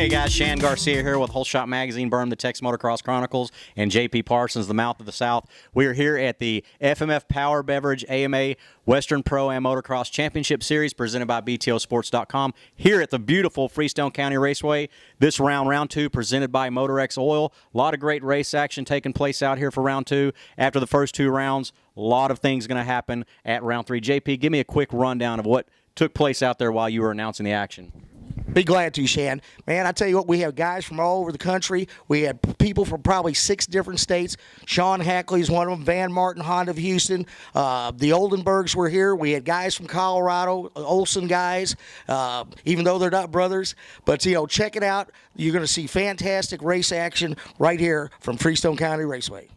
Hey guys, Shan Garcia here with Whole Shot Magazine, Burn the Texas Motocross Chronicles, and JP Parsons, the Mouth of the South. We are here at the FMF Power Beverage AMA Western Pro-Am Motocross Championship Series presented by BTOsports.com here at the beautiful Freestone County Raceway. This round two, presented by Motorex Oil. A lot of great race action taking place out here for round two. After the first two rounds, a lot of things going to happen at round three. JP, give me a quick rundown of what took place out there while you were announcing the action. Be glad to, Shan. Man, I tell you what, we have guys from all over the country. We had people from probably 6 different states. Sean Hackely is one of them. Van Martin, Honda of Houston. The Oldenburgs were here. We had guys from Colorado, Olsen guys, even though they're not brothers. But, you know, check it out. You're going to see fantastic race action right here from Freestone County Raceway.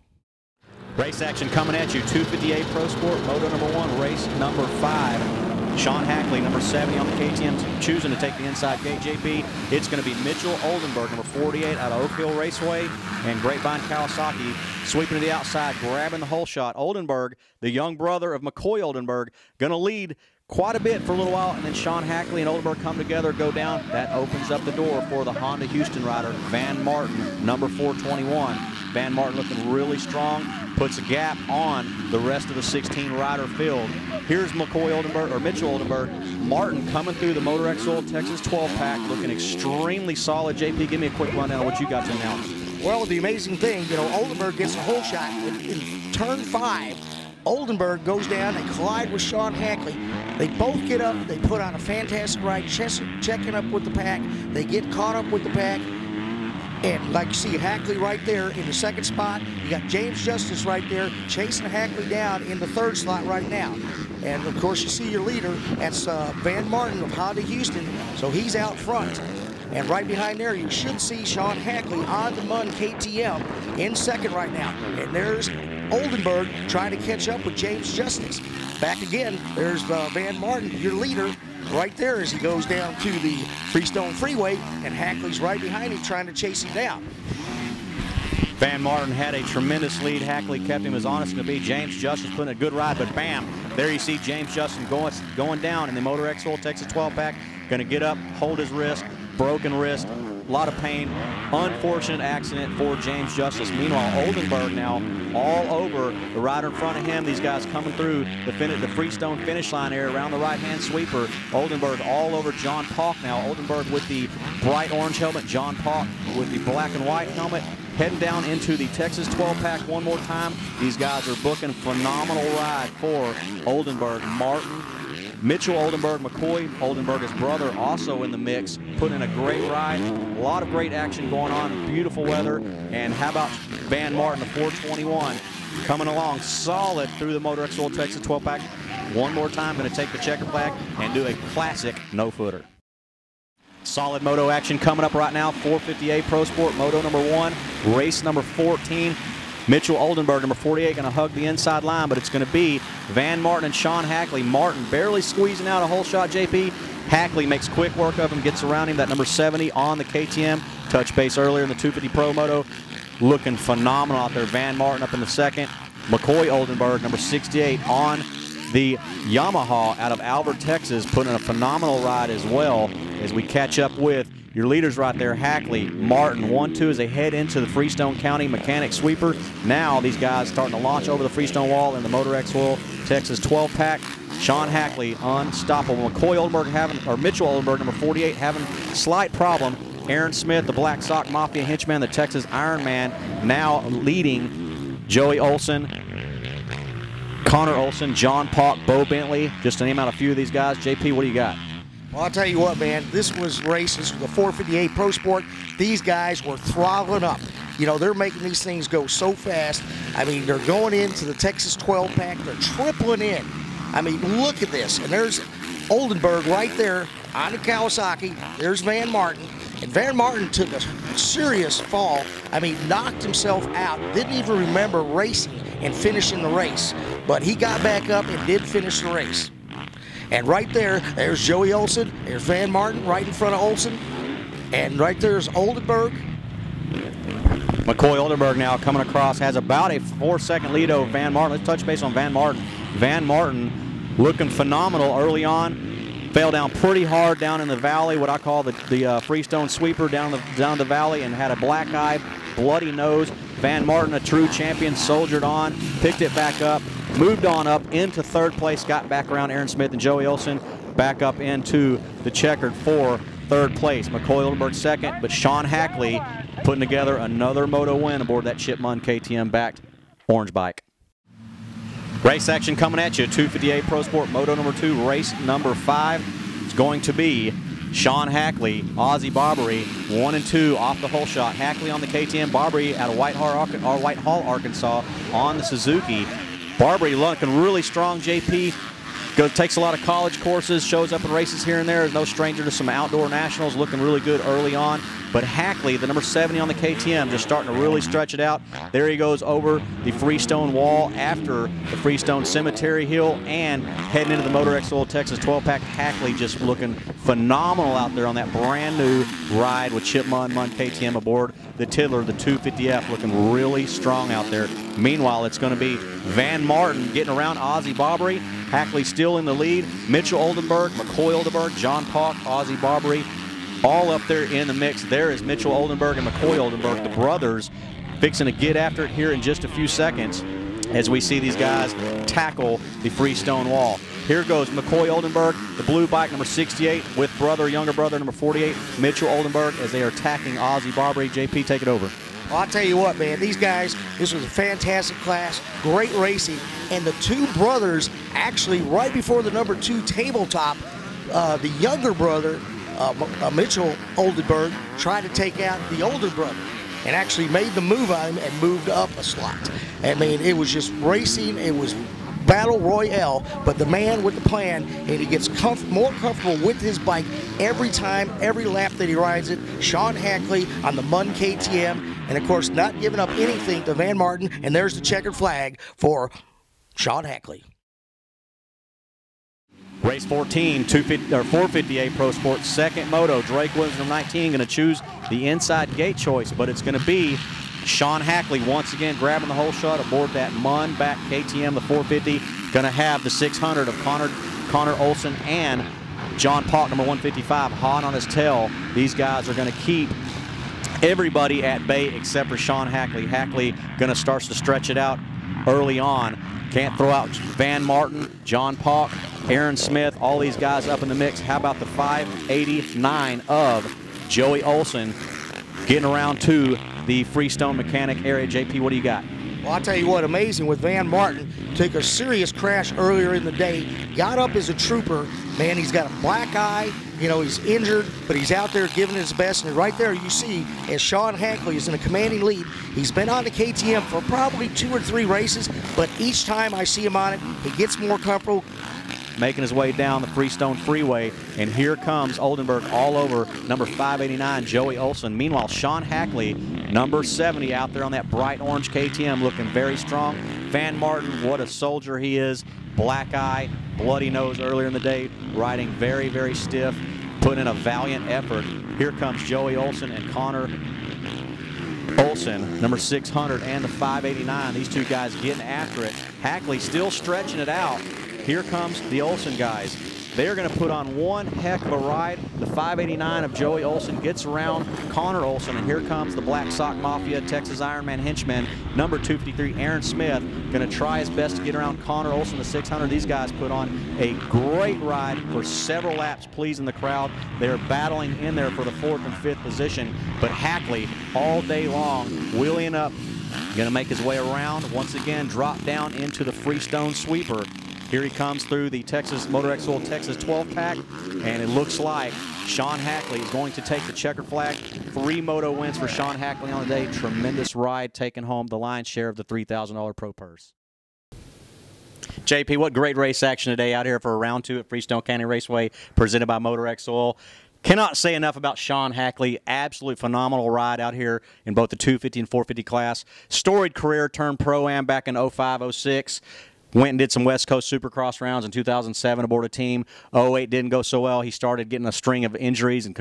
Race action coming at you. 258 Pro Sport, Moto number 1, race number 5. Sean Hackely, number 70 on the KTM, choosing to take the inside gate. JP, it's going to be Mitchell Oldenburg, number 48 out of Oak Hill Raceway, and Grapevine Kawasaki sweeping to the outside, grabbing the whole shot. Oldenburg, the young brother of McCoy Oldenburg, going to lead quite a bit for a little while, and then Sean Hackely and Oldenburg come together, go down. That opens up the door for the Honda Houston rider, Van Martin, number 421. Van Martin looking really strong, puts a gap on the rest of the 16 rider field. Here's McCoy Oldenburg, or Mitchell Oldenburg. Martin coming through the Motorex Oil Texas 12-pack, looking extremely solid. JP, give me a quick rundown of what you got to announce. Well, the amazing thing, you know, Oldenburg gets a whole shot in turn 5. Oldenburg goes down and collide with Sean Hackely. They both get up. They put on a fantastic ride, checking up with the pack. They get caught up with the pack. And like you see Hackely right there in the 2nd spot. You got James Justice right there chasing Hackely down in the 3rd slot right now. And of course you see your leader, that's Van Martin of Honda Houston, so he's out front. And right behind there you should see Sean Hackely on the Munn KTM in 2nd right now. And there's Oldenburg trying to catch up with James Justice. Back again, there's Van Martin, your leader, right there as he goes down to the Freestone Freeway, and Hackely's right behind him trying to chase him down. Van Martin had a tremendous lead. Hackely kept him as honest as can be. James Justice putting a good ride, but bam, there you see James Justice going down in the Motorex Oil Texas 12-pack. Going to get up, hold his wrist, broken wrist, a lot of pain. Unfortunate accident for James Justice. Meanwhile, Oldenburg now all over the rider in front of him. These guys coming through the Freestone finish line area around the right-hand sweeper. Oldenburg all over John Pauk now. Oldenburg with the bright orange helmet. John Pauk with the black and white helmet. Heading down into the Texas 12-pack one more time. These guys are booking a phenomenal ride for Oldenburg. Martin, Mitchell Oldenburg, McCoy Oldenburg, his brother, also in the mix, putting in a great ride. A lot of great action going on, beautiful weather. And how about Van Martin, the 421, coming along solid through the Motorex Oil Texas 12-pack. One more time, going to take the checker flag and do a classic no-footer. Solid moto action coming up right now. 458 Pro Sport, Moto number 1, race number 14. Mitchell Oldenburg, number 48, going to hug the inside line, but it's going to be Van Martin and Sean Hackely. Martin barely squeezing out a whole shot, JP. Hackely makes quick work of him, gets around him. That number 70 on the KTM. Touch base earlier in the 250 Pro Moto. Looking phenomenal out there. Van Martin up in the 2nd. McCoy Oldenburg, number 68, on the Yamaha out of Albert, Texas, putting in a phenomenal ride as well as we catch up with your leaders right there, Hackely, Martin, 1-2 as they head into the Freestone County Mechanic Sweeper. Now these guys starting to launch over the Freestone wall in the Motorex Oil Texas 12-pack. Sean Hackely unstoppable. McCoy Oldenburg or Mitchell Oldenburg, number 48, having slight problem. Aaron Smith, the Black Sock Mafia henchman, the Texas Iron Man, now leading. Joey Olson, Connor Olson, John Pauk, Bo Bentley, just to name out a few of these guys. JP, what do you got? Well, I'll tell you what, man, this was races, the 458 Pro Sport. These guys were throttling up. You know, they're making these things go so fast. I mean, they're going into the Texas 12-pack. They're tripling in. I mean, look at this. And there's Oldenburg right there on the Kawasaki. There's Van Martin. And Van Martin took a serious fall. I mean, knocked himself out. Didn't even remember racing and finishing the race. But he got back up and did finish the race. And right there, there's Joey Olson, there's Van Martin right in front of Olson, and right there's Oldenburg. McCoy Oldenburg now coming across, has about a 4-second lead over Van Martin. Let's touch base on Van Martin. Van Martin looking phenomenal early on. fell down pretty hard down in the valley, what I call the Freestone sweeper down the valley, and had a black eye, bloody nose. Van Martin, a true champion, soldiered on, picked it back up, moved on up into third place, got back around Aaron Smith and Joey Olson, back up into the checkered for third place. McCoy Oldenburg second, but Sean Hackely putting together another moto win aboard that Chip Munn KTM-backed orange bike. Race action coming at you, 258 Pro Sport Moto number 2, race number 5. It's going to be Sean Hackely, Ozzie Barbary, 1 and 2 off the hole shot. Hackely on the KTM, Barbary out of Whitehall, Arkansas on the Suzuki. Barbary looking really strong, JP. Takes a lot of college courses, shows up in races here and there. Is no stranger to some outdoor nationals, looking really good early on. But Hackely, the number 70 on the KTM, just starting to really stretch it out. There he goes over the Freestone wall after the Freestone Cemetery Hill and heading into the Motorex Oil Texas 12-pack. Hackely just looking phenomenal out there on that brand new ride with Chip Munn KTM aboard the Tiddler, the 250F, looking really strong out there. Meanwhile, it's going to be Van Martin getting around Ozzie Barbary. Hackely still in the lead. Mitchell Oldenburg, McCoy Oldenburg, John Pauk, Ozzie Barbary, all up there in the mix. There is Mitchell Oldenburg and McCoy Oldenburg, the brothers, fixing to get after it here in just a few seconds as we see these guys tackle the Freestone wall. Here goes McCoy Oldenburg, the blue bike, number 68, with younger brother, number 48, Mitchell Oldenburg, as they are attacking Ozzie Barbary. JP, take it over. Well, I'll tell you what, man, these guys, this was a fantastic class, great racing, and the two brothers actually, right before the number 2 tabletop, the younger brother, Mitchell Oldenburg, tried to take out the older brother and actually made the move on him and moved up a slot. I mean, it was just racing, it was battle royale, but the man with the plan, and he gets more comfortable with his bike every time, every lap that he rides it. Sean Hackely on the Munn KTM, and of course not giving up anything to Van Martin, and there's the checkered flag for Sean Hackely. Race 14, 458 Pro Sports, second moto. Drake Williams, number 19, going to choose the inside gate choice, but it's going to be Sean Hackely once again grabbing the hole shot aboard that Munn back KTM, the 450. Going to have the 600 of Connor Olson and John Pauk, number 155, hot on his tail. These guys are going to keep everybody at bay except for Sean Hackely. Hackely going to start to stretch it out early on. Can't throw out Van Martin, John Pauk, Aaron Smith, all these guys up in the mix. How about the 589 of Joey Olson getting around to the Freestone mechanic area? JP, what do you got? Well, I'll tell you what, amazing with Van Martin. Took a serious crash earlier in the day, got up as a trooper. Man, he's got a black eye. You know, he's injured, but he's out there giving his best. And right there you see, as Sean Hackely is in a commanding lead, he's been on the KTM for probably 2 or 3 races, but each time I see him on it, he gets more comfortable. Making his way down the Freestone Freeway, and here comes Oldenburg all over number 589, Joey Olson. Meanwhile, Sean Hackely, number 70, out there on that bright orange KTM, looking very strong. Van Martin, what a soldier he is. Black eye, bloody nose earlier in the day, riding very, very stiff, putting in a valiant effort. Here comes Joey Olson and Connor Olson, number 600 and the 589. These two guys getting after it. Hackely still stretching it out. Here comes the Olson guys. They're going to put on one heck of a ride. The 589 of Joey Olson gets around Connor Olson, and here comes the Black Sock Mafia, Texas Ironman henchman, number 253, Aaron Smith, going to try his best to get around Connor Olson, the 600. These guys put on a great ride for several laps, pleasing the crowd. They're battling in there for the 4th and 5th position, but Hackely all day long, wheeling up, going to make his way around, once again drop down into the Freestone sweeper. Here he comes through the Motorex Oil Texas 12-pack, and it looks like Sean Hackely is going to take the checkered flag. 3 moto wins for Sean Hackely on the day. Tremendous ride, taking home the lion's share of the $3,000 pro purse. JP, what great race action today out here for round 2 at Freestone County Raceway, presented by Motorex Oil. Cannot say enough about Sean Hackely. Absolute phenomenal ride out here in both the 250 and 450 class. Storied career, turned pro-am back in 05-06. Went and did some West Coast Supercross rounds in 2007 aboard a team. 08 didn't go so well. He started getting a string of injuries and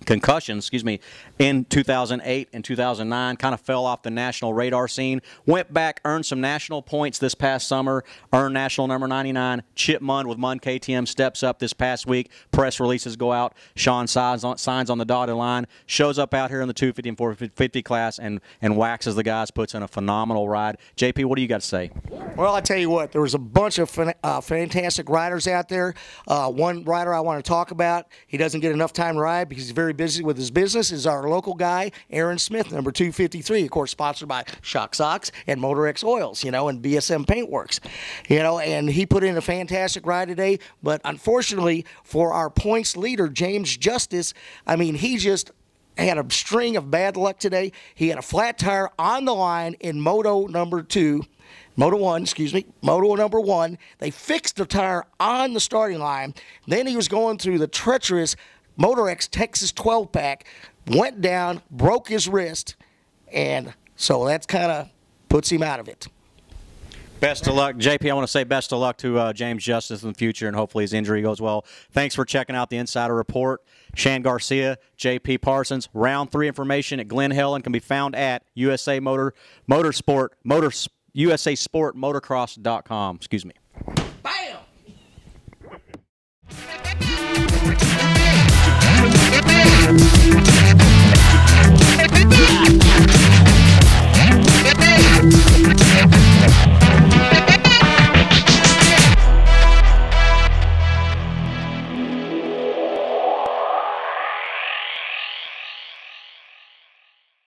concussions, excuse me, in 2008 and 2009, kind of fell off the national radar scene. Went back, earned some national points this past summer, earned national number 99. Chip Munn with Munn KTM steps up this past week. Press releases go out. Sean signs on the dotted line, shows up out here in the 250 and 450 class and waxes the guys, puts in a phenomenal ride. JP, what do you got to say? Well, I tell you what, there was a bunch of fantastic riders out there. One rider I want to talk about, he doesn't get enough time to ride because he's very busy with his business, is our local guy, Aaron Smith, number 253, of course, sponsored by Shock Socks and Motorex Oils, and BSM Paintworks. And he put in a fantastic ride today, but unfortunately for our points leader, James Justice, he just had a string of bad luck today. He had a flat tire on the line in Moto number 1. They fixed the tire on the starting line. Then he was going through the treacherous Motorex Texas 12-pack, went down, broke his wrist, and so that's kind of puts him out of it. Best of luck. JP, I want to say best of luck to James Justice in the future, and hopefully his injury goes well. Thanks for checking out the Insider Report. Shan Garcia, JP Parsons. Round 3 information at Glen Helen can be found at USA Sport Motocross.com. Excuse me.